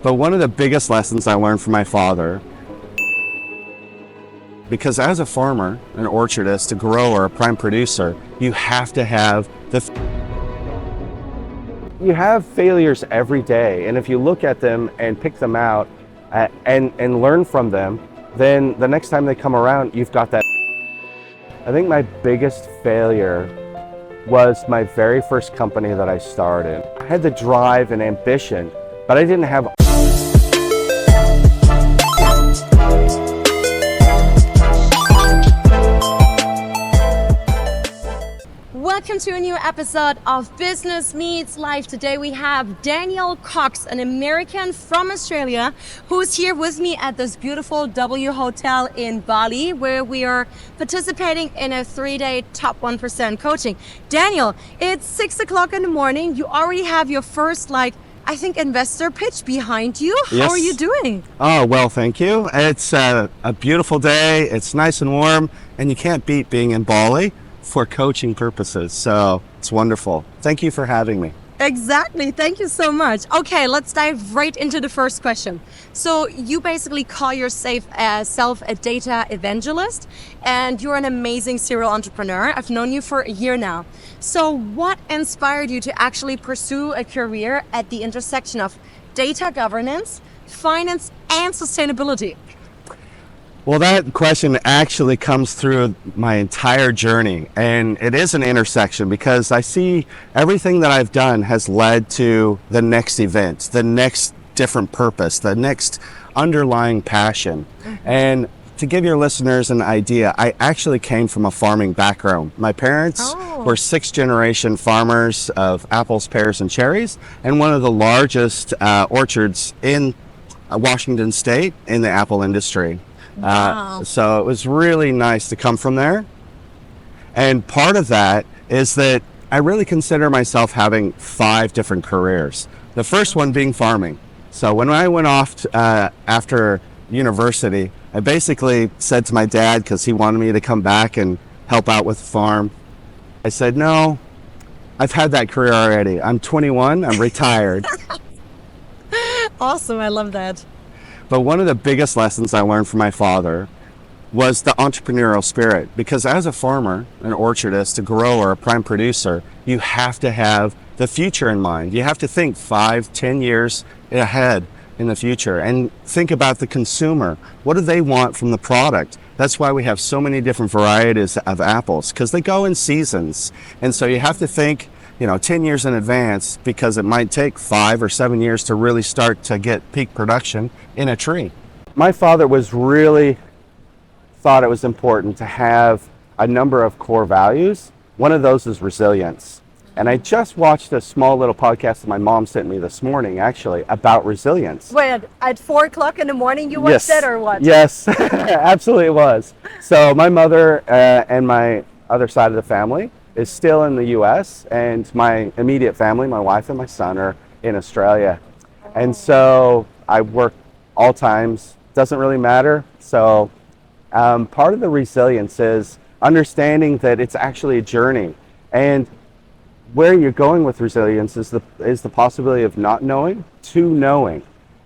But one of the biggest lessons I learned from my father, because as a farmer, an orchardist, a grower, a prime producer, you have to have you have failures every day, and if you look at them and pick them out and learn from them, then the next time they come around, you've got that. I think my biggest failure was my very first company that I started. I had the drive and ambition, but I didn't have Welcome to a new episode of Business Meets Life. Today we have Daniel Cox, an American from Australia, who's here with me at this beautiful W Hotel in Bali, where we are participating in a 3-day top 1% coaching. Daniel, it's 6 o'clock in the morning. You already have your first, I think, investor pitch behind you. Yes. How are you doing? Oh, well, thank you. It's a beautiful day. It's nice and warm, and you can't beat being in Bali for coaching purposes. So it's wonderful. Thank you for having me. Exactly. Thank you so much. Okay, let's dive right into the first question. So you basically call yourself a data evangelist, and you're an amazing serial entrepreneur. I've known you for a year now. So what inspired you to actually pursue a career at the intersection of data governance, finance, and sustainability? Well, that question actually comes through my entire journey, and it is an intersection because I see everything that I've done has led to the next event, the next different purpose, the next underlying passion. And to give your listeners an idea, I actually came from a farming background. My parents were 6th-generation farmers of apples, pears, and cherries, and one of the largest orchards in Washington State in the apple industry. Wow. So it was really nice to come from there. And part of that is that I really consider myself having 5 different careers. The first one being farming. So when I went off after university, I basically said to my dad, because he wanted me to come back and help out with the farm, I said, no, I've had that career already. I'm 21, I'm retired. Awesome, I love that. But one of the biggest lessons I learned from my father was the entrepreneurial spirit. Because as a farmer, an orchardist, a grower, a prime producer, you have to have the future in mind. You have to think 5, 10 years ahead in the future and think about the consumer. What do they want from the product? That's why we have so many different varieties of apples, because they go in seasons. And so you have to think 10 years in advance, because it might take 5 or 7 years to really start to get peak production in a tree. My father thought it was important to have a number of core values. One of those is resilience. And I just watched a small little podcast that my mom sent me this morning, actually, about resilience. Wait, at 4 o'clock in the morning you watched it, or what? Yes, absolutely it was. So my mother and my other side of the family is still in the US, and my immediate family, my wife and my son, are in Australia. And so I work all times, doesn't really matter. So part of the resilience is understanding that it's actually a journey, and where you're going with resilience is the possibility of not knowing to knowing.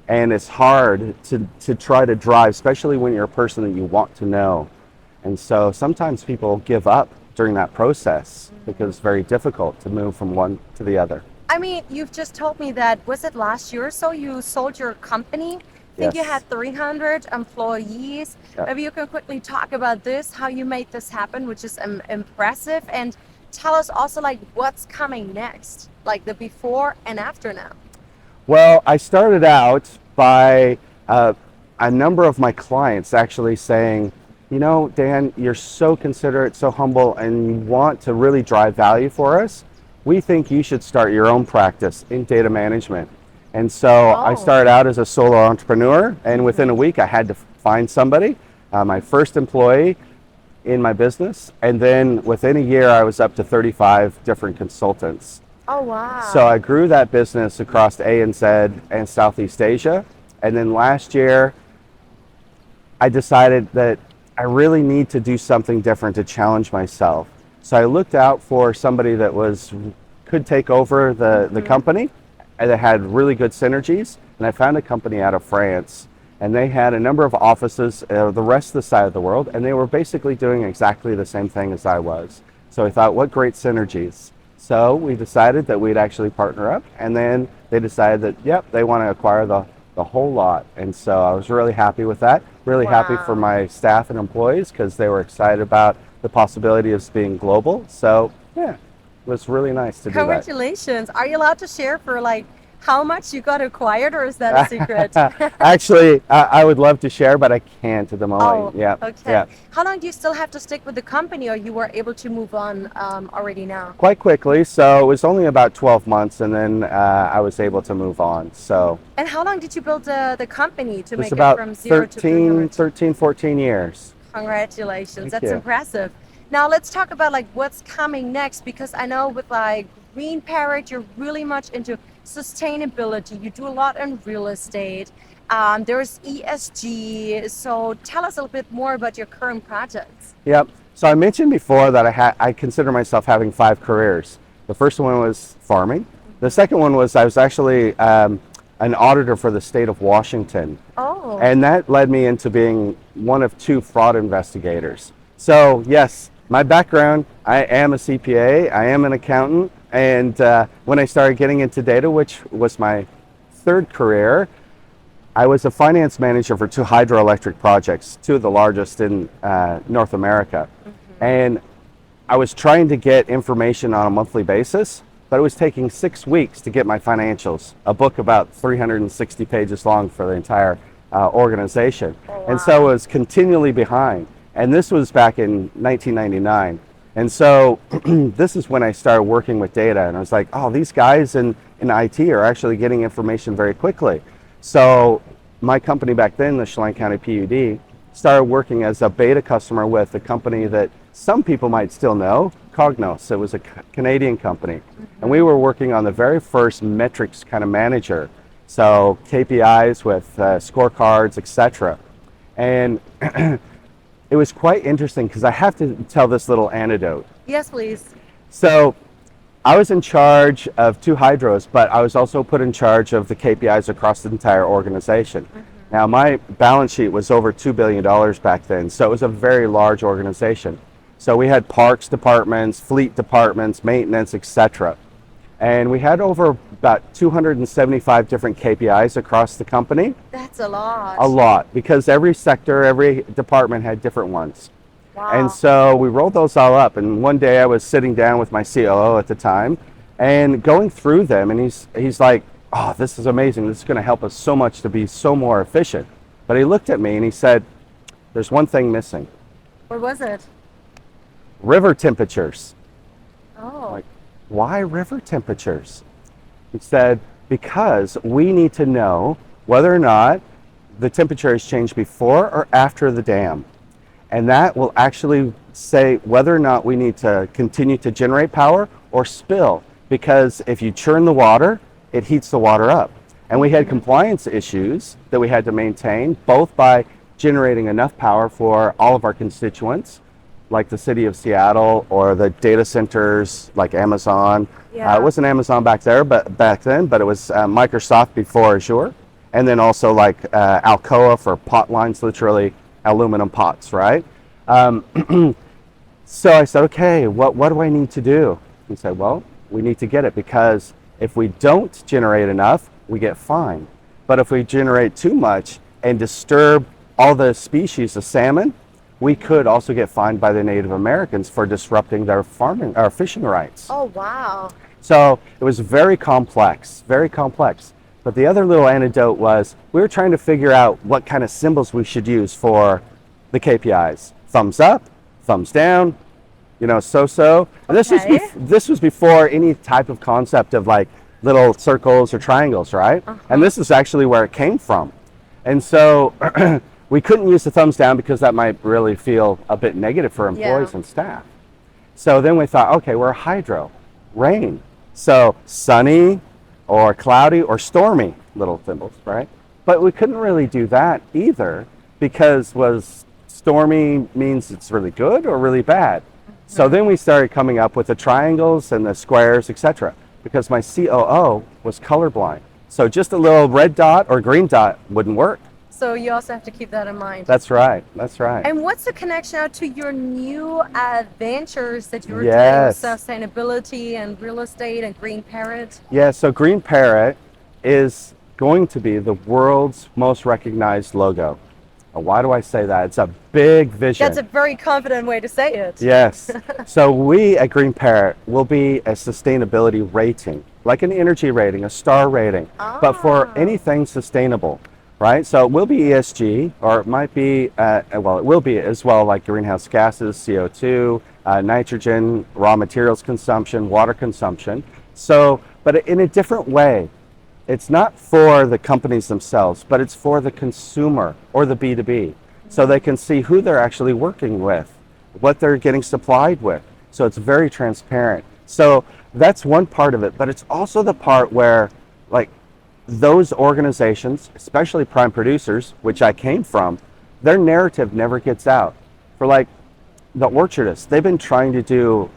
And it's hard to try to drive, especially when you're a person that you want to know. And so sometimes people give up during that process because it's very difficult to move from one to the other. I mean, you've just told me that, was it last year or so you sold your company? I think you had 300 employees. Yep. Maybe you can quickly talk about this, how you made this happen, which is impressive, and tell us also what's coming next, like the before and after now. Well, I started out by a number of my clients actually saying, Dan, you're so considerate, so humble, and you want to really drive value for us. We think you should start your own practice in data management. And so I started out as a solo entrepreneur, and within a week I had to find somebody, my first employee in my business. And then within a year I was up to 35 different consultants. Oh, wow. So I grew that business across ANZ and Southeast Asia. And then last year I decided that I really need to do something different to challenge myself. So I looked out for somebody that could take over the company and they had really good synergies. And I found a company out of France, and they had a number of offices the rest of the side of the world, and they were basically doing exactly the same thing as I was. So I thought, what great synergies. So we decided that we'd actually partner up, and then they decided that, yep, they want to acquire the whole lot. And so I was really happy with that, really happy for my staff and employees because they were excited about the possibility of being global. So yeah, it was really nice to do that. Congratulations. Are you allowed to share for like how much you got acquired, or is that a secret? Actually, I would love to share, but I can't at the moment. Oh, yeah. okay. Yeah. How long do you still have to stick with the company, or you were able to move on already now? Quite quickly. So it was only about 12 months, and then I was able to move on. So. And how long did you build the company to make it about from 0 to 13, 14 years. Congratulations. Thank That's you. impressive. Now let's talk about like what's coming next, because I know with like Green Parrot, you're really much into sustainability. You do a lot in real estate. There's ESG. So tell us a little bit more about your current projects. Yep. So I mentioned before that I consider myself having 5 careers. The first one was farming. The second one was I was actually an auditor for the state of Washington. Oh. And that led me into being one of 2 fraud investigators. So yes, my background, I am a CPA, I am an accountant, and when I started getting into data, which was my 3rd career, I was a finance manager for 2 hydroelectric projects, 2 of the largest in North America. And I was trying to get information on a monthly basis, but it was taking 6 weeks to get my financials, a book about 360 pages long for the entire organization. Oh, wow. And so I was continually behind. And this was back in 1999. And so this is when I started working with data, and I was like, oh, these guys in IT are actually getting information very quickly. So my company back then, the Chelan County PUD, started working as a beta customer with a company that some people might still know, Cognos. It was a Canadian company. And we were working on the very first metrics kind of manager. So KPIs with scorecards, etc. And it was quite interesting because I have to tell this little anecdote. Yes, please. So I was in charge of 2 hydros, but I was also put in charge of the KPIs across the entire organization. Now my balance sheet was over $2 billion back then, so it was a very large organization. So we had parks departments, fleet departments, maintenance, etc. And we had over about 275 different KPIs across the company. That's a lot. A lot, because every sector, every department had different ones. Wow. And so we rolled those all up, and one day I was sitting down with my COO at the time and going through them, and he's like, oh, this is amazing. This is going to help us so much to be so more efficient. But he looked at me and he said, there's one thing missing. What was it? River temperatures. Oh. Like, why river temperatures? He said, because we need to know whether or not the temperature has changed before or after the dam. And that will actually say whether or not we need to continue to generate power or spill. Because if you churn the water, it heats the water up. And we had compliance issues that we had to maintain, both by generating enough power for all of our constituents, like the city of Seattle, or the data centers like Amazon. Yeah. It wasn't Amazon back then, but it was Microsoft before Azure. And then also like Alcoa for pot lines, literally aluminum pots, right? So I said, okay, what do I need to do? He said, well, we need to get it, because if we don't generate enough, we get fined. But if we generate too much and disturb all the species of salmon, we could also get fined by the Native Americans for disrupting their farming or fishing rights. Oh, wow. So it was very complex, very complex. But the other little anecdote was we were trying to figure out what kind of symbols we should use for the KPIs. Thumbs up, thumbs down, so-so. And Okay. this was before any type of concept of like little circles or triangles, right? And this is actually where it came from. And so we couldn't use the thumbs down because that might really feel a bit negative for employees Yeah. and staff. So then we thought, okay, we're a hydro, rain. So sunny or cloudy or stormy little symbols, right? But we couldn't really do that either, because was stormy means it's really good or really bad. So then we started coming up with the triangles and the squares, etc. because my COO was colorblind. So just a little red dot or green dot wouldn't work. So you also have to keep that in mind. That's right. That's right. And what's the connection now to your new ventures that you were doing with Yes. sustainability and real estate and Green Parrot? Yeah, so Green Parrot is going to be the world's most recognized logo. Why do I say that? It's a big vision. That's a very confident way to say it. Yes. So we at Green Parrot will be a sustainability rating, like an energy rating, a star rating, but for anything sustainable, right? So it will be ESG, or it might be, well, it will be as well, like greenhouse gases, CO2, nitrogen, raw materials consumption, water consumption. So, but in a different way. It's not for the companies themselves, but it's for the consumer or the B2B. So they can see who they're actually working with, what they're getting supplied with. So it's very transparent. So that's one part of it, but it's also the part where like those organizations, especially prime producers, which I came from, their narrative never gets out. For like the orchardists, they've been trying to do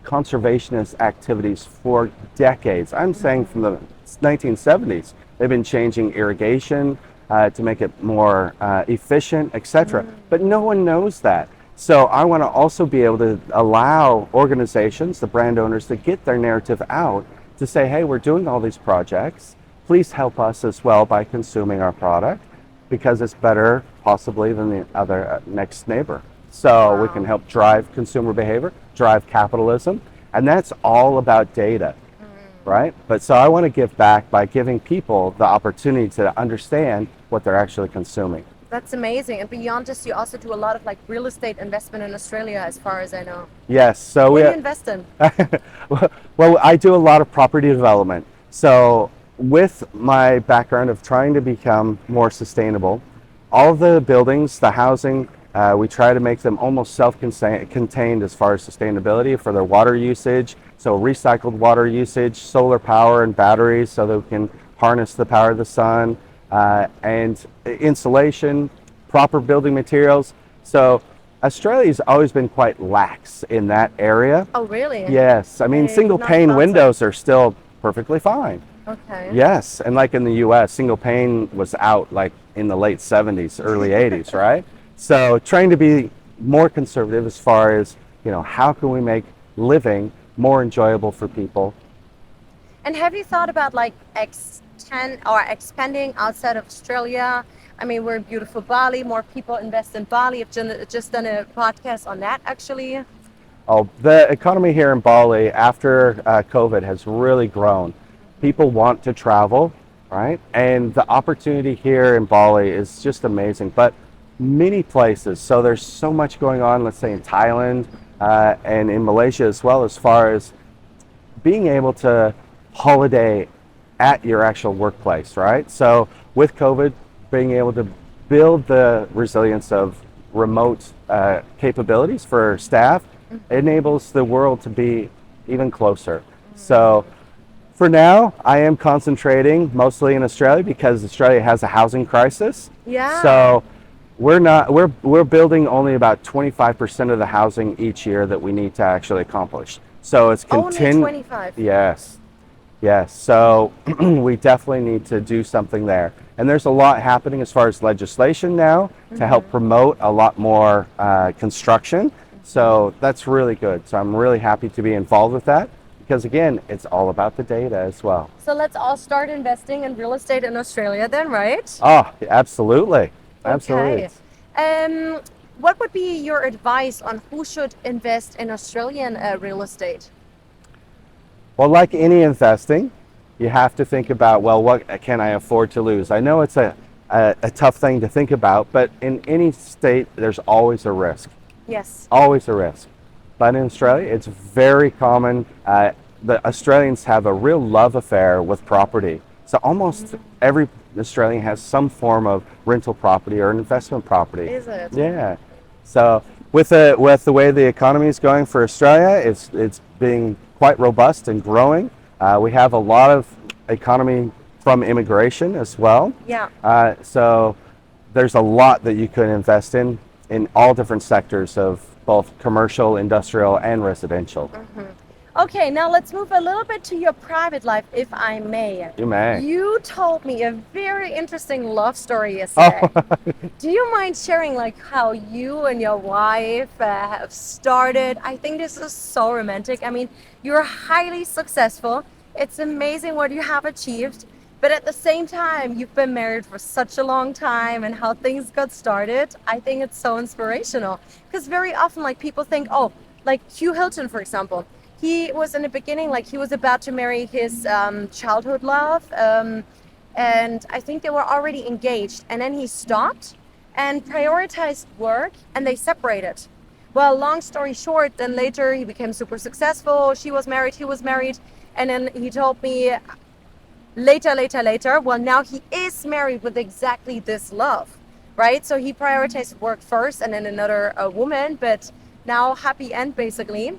conservationist activities for decades. I'm saying from the 1970s, they've been changing irrigation to make it more efficient, etc. But no one knows that. So I want to also be able to allow organizations, the brand owners, to get their narrative out to say, hey, we're doing all these projects. Please help us as well by consuming our product because it's better possibly than the other next neighbor. So we can help drive consumer behavior, drive capitalism, and that's all about data, right? But so I want to give back by giving people the opportunity to understand what they're actually consuming. That's amazing. And beyond this, you also do a lot of like real estate investment in Australia, as far as I know. Yes. So what do you invest in? Well, I do a lot of property development. So with my background of trying to become more sustainable, all the buildings, the housing, we try to make them almost self-contained as far as sustainability for their water usage. So recycled water usage, solar power and batteries so that we can harness the power of the sun, and insulation, proper building materials. So Australia's always been quite lax in that area. Oh, really? Yes. I mean, single pane windows are still perfectly fine. Okay. Yes. And like in the US, single pane was out like in the late 70s, early 80s, right? So trying to be more conservative as far as, how can we make living more enjoyable for people? And have you thought about like expanding outside of Australia? I mean, we're in beautiful Bali. More people invest in Bali. I've just done a podcast on that, actually. Oh, the economy here in Bali after COVID has really grown. People want to travel, right? And the opportunity here in Bali is just amazing. But many places. So there's so much going on, let's say in Thailand and in Malaysia as well, as far as being able to holiday at your actual workplace, right? So with COVID, being able to build the resilience of remote capabilities for staff enables the world to be even closer. So for now, I am concentrating mostly in Australia because Australia has a housing crisis. Yeah. So we're building only about 25% of the housing each year that we need to actually accomplish. So it's only 25. Yes. So we definitely need to do something there. And there's a lot happening as far as legislation now to help promote a lot more construction. So that's really good. So I'm really happy to be involved with that because again, it's all about the data as well. So let's all start investing in real estate in Australia then, right? Oh, absolutely. Absolutely. Okay. What would be your advice on who should invest in Australian real estate? Well, like any investing, you have to think about, well, what can I afford to lose? I know it's a tough thing to think about, but in any state, there's always a risk. Yes. Always a risk. But in Australia, it's very common. The Australians have a real love affair with property. So almost every Australian has some form of rental property or an investment property. Is it? Yeah. So with the way the economy is going for Australia, it's being quite robust and growing. We have a lot of economy from immigration as well. Yeah. So there's a lot that you could invest in all different sectors of both commercial, industrial, and residential. Okay, now let's move a little bit to your private life, if I may. You may. You told me a very interesting love story Oh, yesterday. Do you mind sharing like how you and your wife have started? I think this is so romantic. I mean, you're highly successful. It's amazing what you have achieved. But at the same time, you've been married for such a long time and how things got started. I think it's so inspirational. Because very often, like people think, oh, like Hugh Hilton, for example, he was in the beginning, like he was about to marry his childhood love. And I think they were already engaged. And then he stopped and prioritized work and they separated. Well, long story short, then later he became super successful. She was married, he was married. And then he told me later, well, now he is married with exactly this love, right? So he prioritized work first and then another woman, but now happy end basically.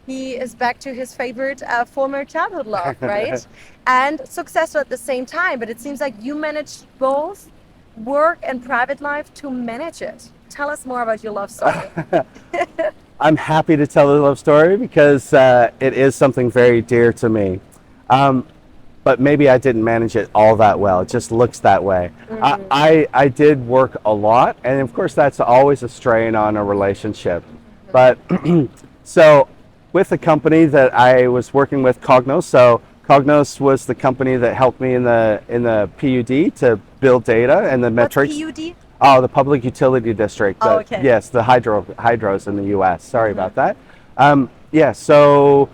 He is back to his favorite former childhood love, right? And successful at the same time. But it seems like you managed both work and private life to manage it. Tell us more about your love story. I'm happy to tell the love story because it is something very dear to me. But maybe I didn't manage it all that well. It just looks that way. I did work a lot, and of course that's always a strain on a relationship. But so with the company that I was working with, Cognos, so Cognos was the company that helped me in the PUD to build data and the metrics. What's PUD? Oh, the Public Utility District. Oh, okay. Yes, the hydros in the U.S. Sorry about that. Yeah, so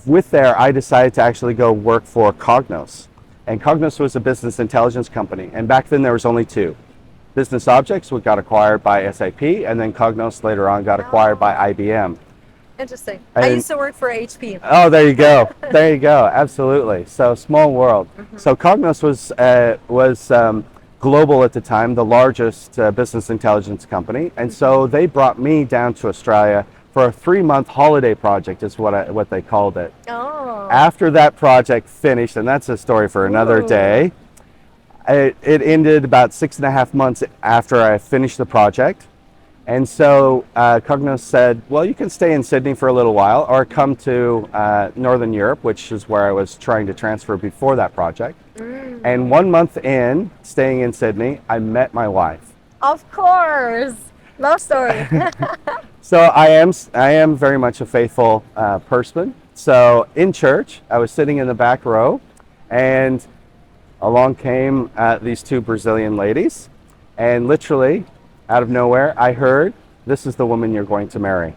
with there, I decided to actually go work for Cognos. And Cognos was a business intelligence company. And back then there was only two. Business Objects got acquired by SAP, and then Cognos later on got acquired by IBM. Interesting. And I used to work for HP. Oh, there you go. There you go. Absolutely. So small world. So Cognos was global at the time, the largest business intelligence company. And so they brought me down to Australia for a 3-month holiday project is what they called it. Oh. After that project finished, and that's a story for another day, it ended about 6.5 months after I finished the project. And so Cognos said, well, you can stay in Sydney for a little while or come to Northern Europe, which is where I was trying to transfer before that project. And 1 month in, staying in Sydney, I met my wife. Of course. Love story. So I am very much a faithful person. So in church, I was sitting in the back row, and along came these two Brazilian ladies, and literally out of nowhere, I heard, "This is the woman you're going to marry."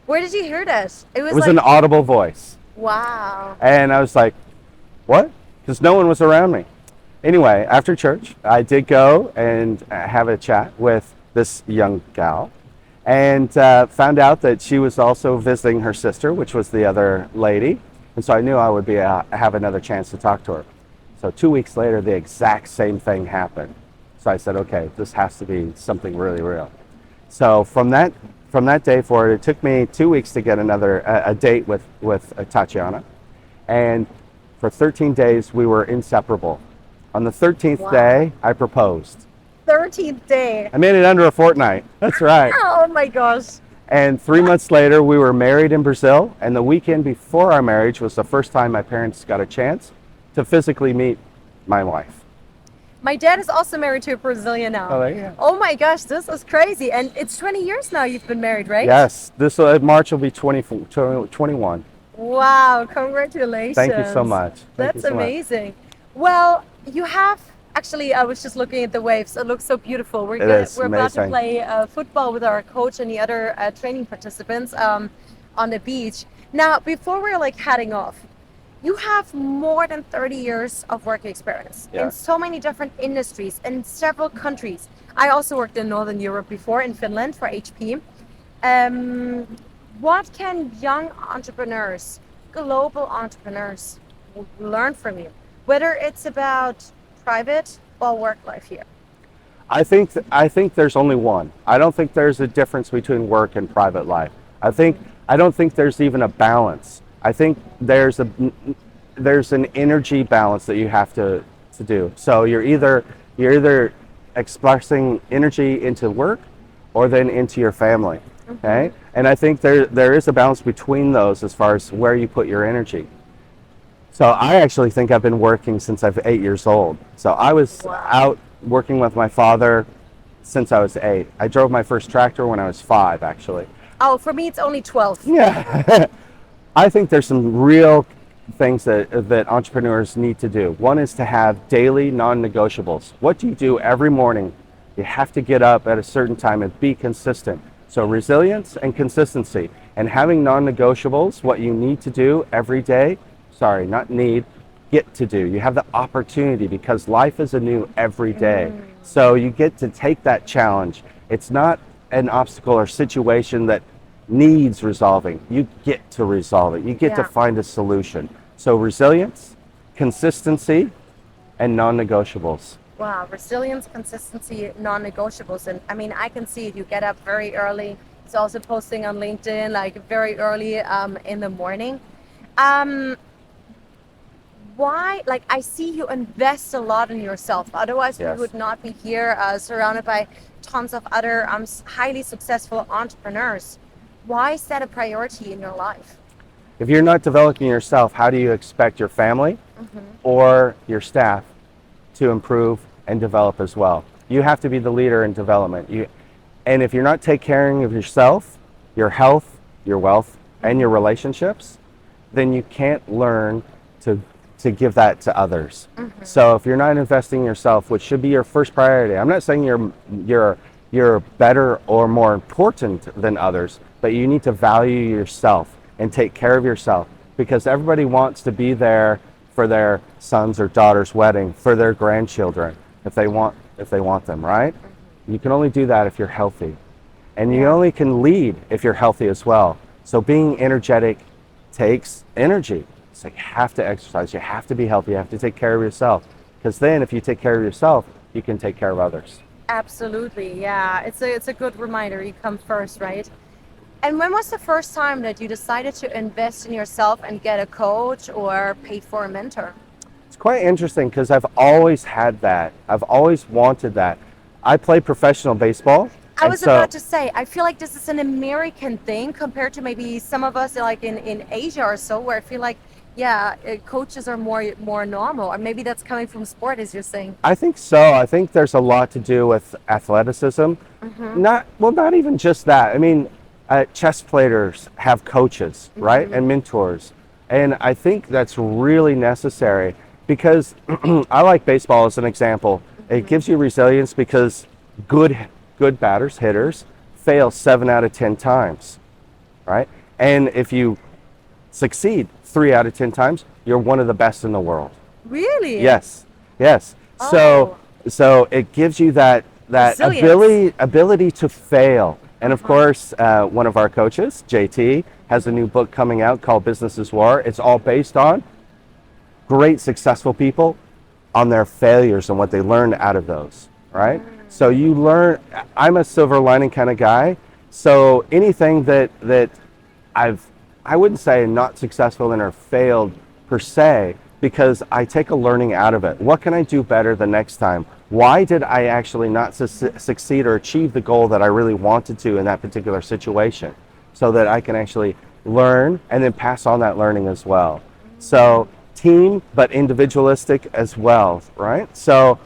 Where did you hear this? It was like, an audible voice. Wow. And I was like, what? Because no one was around me. Anyway, after church, I did go and have a chat with this young gal, and found out that she was also visiting her sister, which was the other lady. And so I knew I would have another chance to talk to her. So 2 weeks later, the exact same thing happened. So I said, okay, this has to be something really real. So from that day forward, it took me 2 weeks to get a date with Tatiana. And for 13 days, we were inseparable. On the 13th day, I proposed. 13th day. I made it under a fortnight. That's right. Oh my gosh. And 3 months later, we were married in Brazil. And the weekend before our marriage was the first time my parents got a chance to physically meet my wife. My dad is also married to a Brazilian now. Oh, there you go. Oh my gosh, this is crazy. And it's 20 years now you've been married, right? Yes. This March will be 21. Wow, congratulations. Thank you so much. That's amazing. Well, you have, actually, I was just looking at the waves. It looks so beautiful. We're about to play football with our coach and the other training participants on the beach. Now, before we're like heading off, you have more than 30 years of work experience in so many different industries in several countries. I also worked in Northern Europe before, in Finland for HP. What can young entrepreneurs, global entrepreneurs, learn from you? Whether it's about private or work life here? I think there's only one. I don't think there's a difference between work and private life. I don't think there's even a balance. I think there's an energy balance that you have to do. So you're either expressing energy into work or then into your family. Okay? And I think there is a balance between those as far as where you put your energy. So I actually think I've been working since I'm 8 years old. So I was out working with my father since I was 8. I drove my first tractor when I was 5, actually. Oh, for me, it's only 12. Yeah. I think there's some real things that entrepreneurs need to do. One is to have daily non-negotiables. What do you do every morning? You have to get up at a certain time and be consistent. So resilience and consistency, and having non-negotiables, what you need to do every day, sorry, not need, get to do. You have the opportunity because life is anew every day. So you get to take that challenge. It's not an obstacle or situation that needs resolving. You get to resolve it. You get to find a solution. So resilience, consistency, and non-negotiables. Wow, resilience, consistency, non-negotiables. And I mean, I can see it. You get up very early. It's also posting on LinkedIn, like very early in the morning. Why? Like, I see you invest a lot in yourself. Otherwise, we would not be here surrounded by tons of other highly successful entrepreneurs. Why is that a priority in your life? If you're not developing yourself, how do you expect your family or your staff to improve and develop as well? You have to be the leader in development. And if you're not taking care of yourself, your health, your wealth, and your relationships, then you can't learn to give that to others. So if you're not investing in yourself, which should be your first priority, I'm not saying you're better or more important than others, but you need to value yourself and take care of yourself, because everybody wants to be there for their son's or daughter's wedding, for their grandchildren, if they want them, right? You can only do that if you're healthy. And you only can lead if you're healthy as well. So being energetic takes energy. So you have to exercise, you have to be healthy, you have to take care of yourself. Because then if you take care of yourself, you can take care of others. Absolutely, yeah. It's a good reminder. You come first, right? And when was the first time that you decided to invest in yourself and get a coach or pay for a mentor? It's quite interesting because I've always had that. I've always wanted that. I played professional baseball. I was about to say, I feel like this is an American thing compared to maybe some of us like in Asia or so, where I feel like, coaches are more normal, or maybe that's coming from sport, as you're saying. I think so. I think there's a lot to do with athleticism. Not even just that. I mean, chess players have coaches, right, and mentors, and I think that's really necessary because I like baseball as an example. It gives you resilience because good batters, hitters, fail 7 out of 10 times, right? And if you succeed 3 out of 10 times, you're one of the best in the world. Really? Yes. Oh. So it gives you that ability to fail. And of course, one of our coaches, JT, has a new book coming out called Business is War. It's all based on great successful people, on their failures and what they learned out of those, right? So you learn. I'm a silver lining kind of guy. So anything that I wouldn't say not successful in or failed per se, because I take a learning out of it. What can I do better the next time? Why did I actually not succeed or achieve the goal that I really wanted to in that particular situation? So that I can actually learn and then pass on that learning as well. So team, but individualistic as well, right? So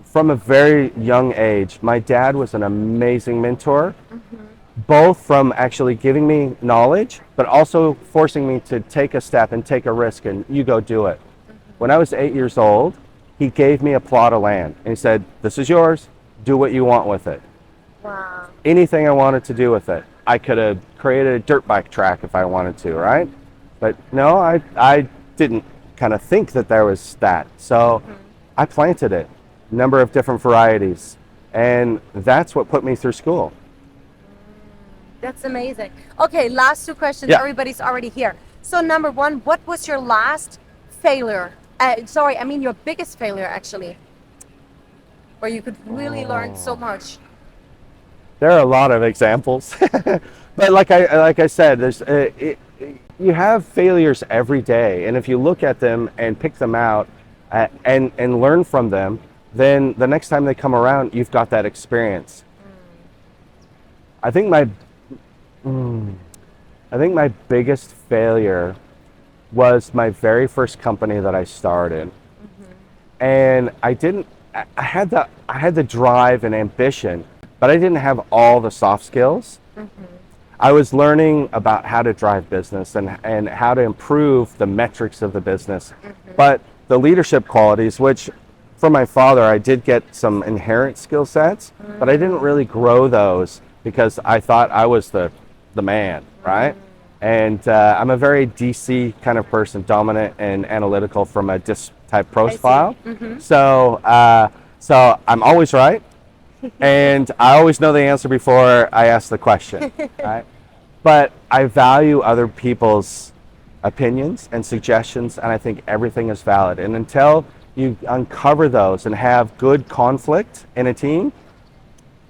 from a very young age, my dad was an amazing mentor. Both from actually giving me knowledge, but also forcing me to take a step and take a risk and you go do it. When I was 8 years old, he gave me a plot of land and he said, this is yours, do what you want with it. Wow. Anything I wanted to do with it. I could have created a dirt bike track if I wanted to, right? But no, I didn't kind of think that there was that. So I planted it, a number of different varieties. And that's what put me through school. That's amazing. Okay, last 2 questions. Yeah. Everybody's already here. So number 1, what was your last failure? Your biggest failure actually, where you could really learn so much. There are a lot of examples, but like I said, there's you have failures every day, and if you look at them and pick them out and learn from them, then the next time they come around, you've got that experience. I think Mm. I think my biggest failure was my very first company that I started. And I had the drive and ambition, but I didn't have all the soft skills. I was learning about how to drive business and how to improve the metrics of the business. But the leadership qualities, which from my father, I did get some inherent skill sets, but I didn't really grow those because I thought I was the man, right? And I'm a very DC kind of person, dominant and analytical from a DISC type profile. So I'm always right, and I always know the answer before I ask the question, right? But I value other people's opinions and suggestions, and I think everything is valid. And until you uncover those and have good conflict in a team,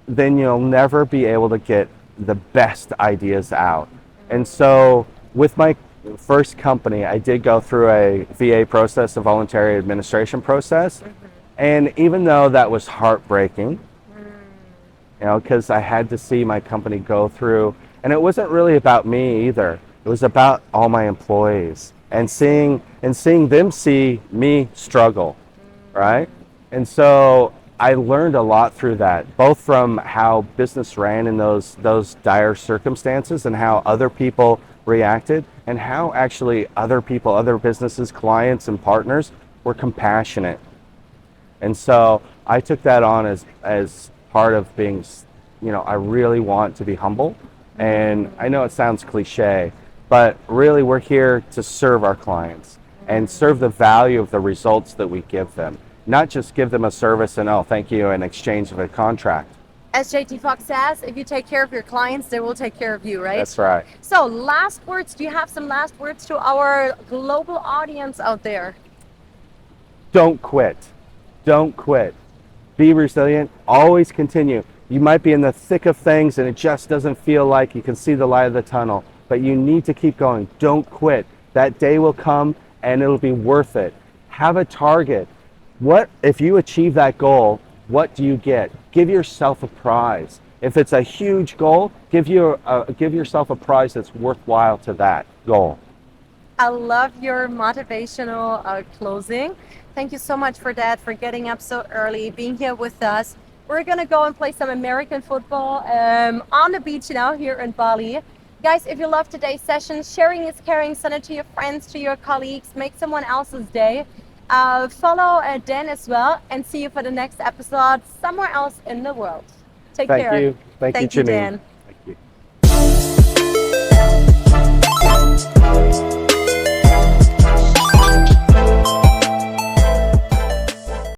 then you'll never be able to get the best ideas out. And so with my first company, I did go through a VA process, a voluntary administration process. And even though that was heartbreaking, you know, because I had to see my company go through, and it wasn't really about me either. It was about all my employees and seeing them see me struggle, right? And so I learned a lot through that, both from how business ran in those dire circumstances and how other people reacted, and how actually other people, other businesses, clients, and partners were compassionate. And so I took that on as part of being, you know, I really want to be humble. And I know it sounds cliche, but really we're here to serve our clients and serve the value of the results that we give them, not just give them a service and, oh, thank you in exchange of a contract. As JT Fox says, if you take care of your clients, they will take care of you, right? That's right. So last words, do you have some last words to our global audience out there? Don't quit. Don't quit. Be resilient. Always continue. You might be in the thick of things and it just doesn't feel like you can see the light of the tunnel, but you need to keep going. Don't quit. That day will come and it'll be worth it. Have a target. What if you achieve that goal? What do you get? Give yourself a prize. If it's a huge goal, give yourself a prize that's worthwhile to that goal. I love your motivational closing. Thank you so much for that, for getting up so early, being here with us. We're gonna go and play some American football on the beach now here in Bali. Guys, if you love today's session, sharing is caring. Send it to your friends, to your colleagues, make someone else's day. Follow Dan as well, and see you for the next episode somewhere else in the world. Take care. Thank you, Thank you, Janine. Dan.